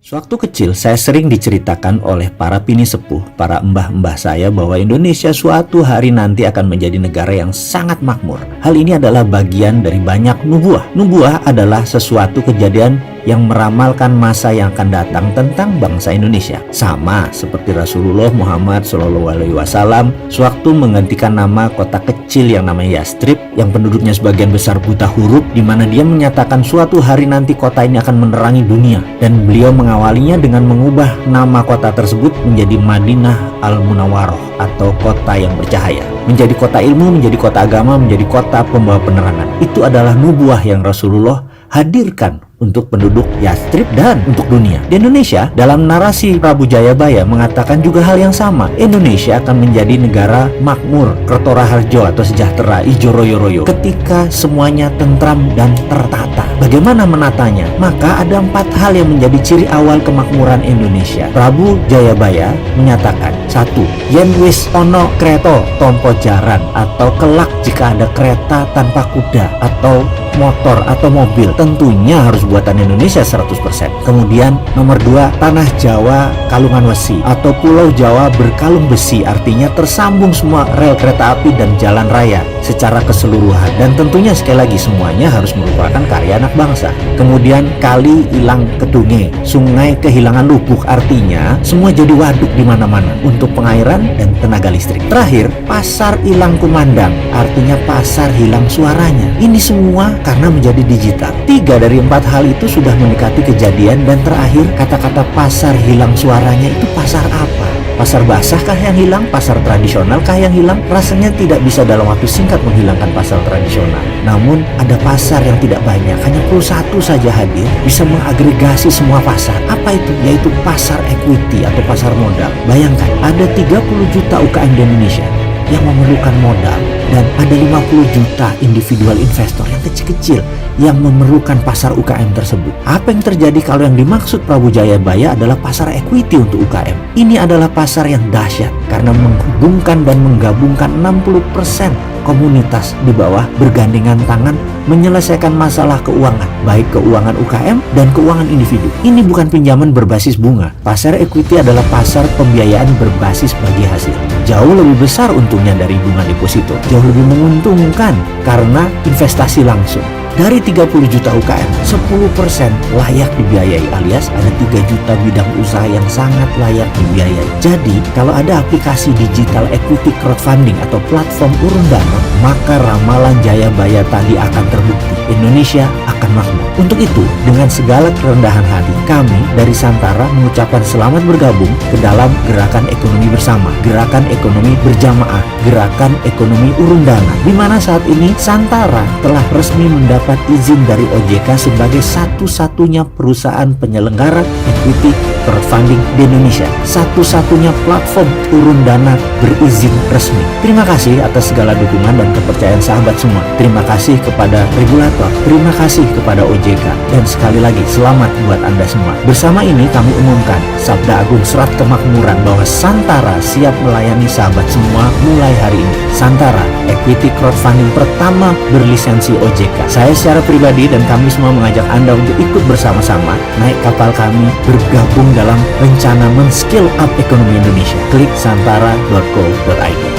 Sewaktu kecil, saya sering diceritakan oleh para pini sepuh, para mbah-mbah saya bahwa Indonesia suatu hari nanti akan menjadi negara yang sangat makmur. Hal ini adalah bagian dari banyak nubuah. Nubuah adalah sesuatu kejadian yang meramalkan masa yang akan datang tentang bangsa Indonesia. Sama seperti Rasulullah Muhammad SAW sewaktu menggantikan nama kota kecil yang namanya Yastrib, yang penduduknya sebagian besar buta huruf, di mana dia menyatakan suatu hari nanti kota ini akan menerangi dunia. Dan beliau mengawalinya dengan mengubah nama kota tersebut menjadi Madinah Al-Munawwaroh atau kota yang bercahaya. Menjadi kota ilmu, menjadi kota agama, menjadi kota pembawa penerangan. Itu adalah nubuah yang Rasulullah hadirkan untuk penduduk Yastrib dan untuk dunia. Di Indonesia, dalam narasi Prabu Jayabaya mengatakan juga hal yang sama. Indonesia akan menjadi negara makmur, Kerto Raharjo atau sejahtera, ijo royo-royo, ketika semuanya tentram dan tertata. Bagaimana menatanya? Maka ada 4 hal yang menjadi ciri awal kemakmuran Indonesia. Prabu Jayabaya menyatakan, 1. Yen wis ono kreto tompo jaran, atau kelak jika ada kereta tanpa kuda atau motor atau mobil, tentunya harus buatan Indonesia 100%. Kemudian nomor 2, tanah Jawa kalungan wesi atau pulau Jawa berkalung besi, artinya tersambung semua rel kereta api dan jalan raya secara keseluruhan, dan tentunya sekali lagi semuanya harus merupakan karya anak bangsa. Kemudian kali hilang kedunge, sungai kehilangan lubuk, artinya semua jadi waduk di mana-mana untuk pengairan dan tenaga listrik. Terakhir, pasar hilang kumandang, artinya pasar hilang suaranya. Ini semua karena menjadi digital. 3 dari 4 hal itu sudah mendekati kejadian, dan terakhir kata-kata pasar hilang suaranya itu pasar apa? Pasar basah kah yang hilang? Pasar tradisional kah yang hilang? Rasanya tidak bisa dalam waktu singkat menghilangkan pasar tradisional. Namun ada pasar yang tidak banyak, hanya perlu 1 saja hadir bisa mengagregasi semua pasar. Apa itu? Yaitu pasar equity atau pasar modal. Bayangkan, ada 30 juta UKM di Indonesia yang memerlukan modal, dan ada 50 juta individual investor yang kecil-kecil yang memerlukan pasar UKM tersebut. Apa yang terjadi kalau yang dimaksud Prabu Jayabaya adalah pasar equity untuk UKM? Ini adalah pasar yang dahsyat karena menghubungkan dan menggabungkan 60% komunitas di bawah bergandengan tangan menyelesaikan masalah keuangan, baik keuangan UKM dan keuangan individu. Ini bukan pinjaman berbasis bunga. Pasar equity adalah pasar pembiayaan berbasis bagi hasil. Jauh lebih besar untungnya dari bunga deposito, jauh lebih menguntungkan karena investasi langsung. Dari 30 juta UKM, 10% layak dibiayai, alias ada 3 juta bidang usaha yang sangat layak dibiayai. Jadi, kalau ada aplikasi digital equity crowdfunding atau platform urun dana, maka ramalan Jayabaya tadi akan terbukti. Indonesia akan makmur. Untuk itu, dengan segala kerendahan hati, kami dari Santara mengucapkan selamat bergabung ke dalam gerakan ekonomi bersama, gerakan ekonomi berjamaah, gerakan ekonomi urun dana, di mana saat ini Santara telah resmi mendapat izin dari OJK sebagai satu-satunya perusahaan penyelenggara equity crowdfunding di Indonesia, satu-satunya platform urun dana berizin resmi. Terima kasih atas segala dukungan dan kepercayaan sahabat semua. Terima kasih kepada regulator, terima kasih kepada OJK, dan sekali lagi selamat buat Anda semua. Bersama ini kami umumkan Sabda Agung Serat Kemakmuran bahwa Santara siap melayani sahabat semua mulai hari ini. Santara, equity crowdfunding pertama berlisensi OJK. Saya secara pribadi dan kami semua mengajak Anda untuk ikut bersama-sama naik kapal kami, bergabung dalam rencana men-skill up ekonomi Indonesia. Klik santara.co.id.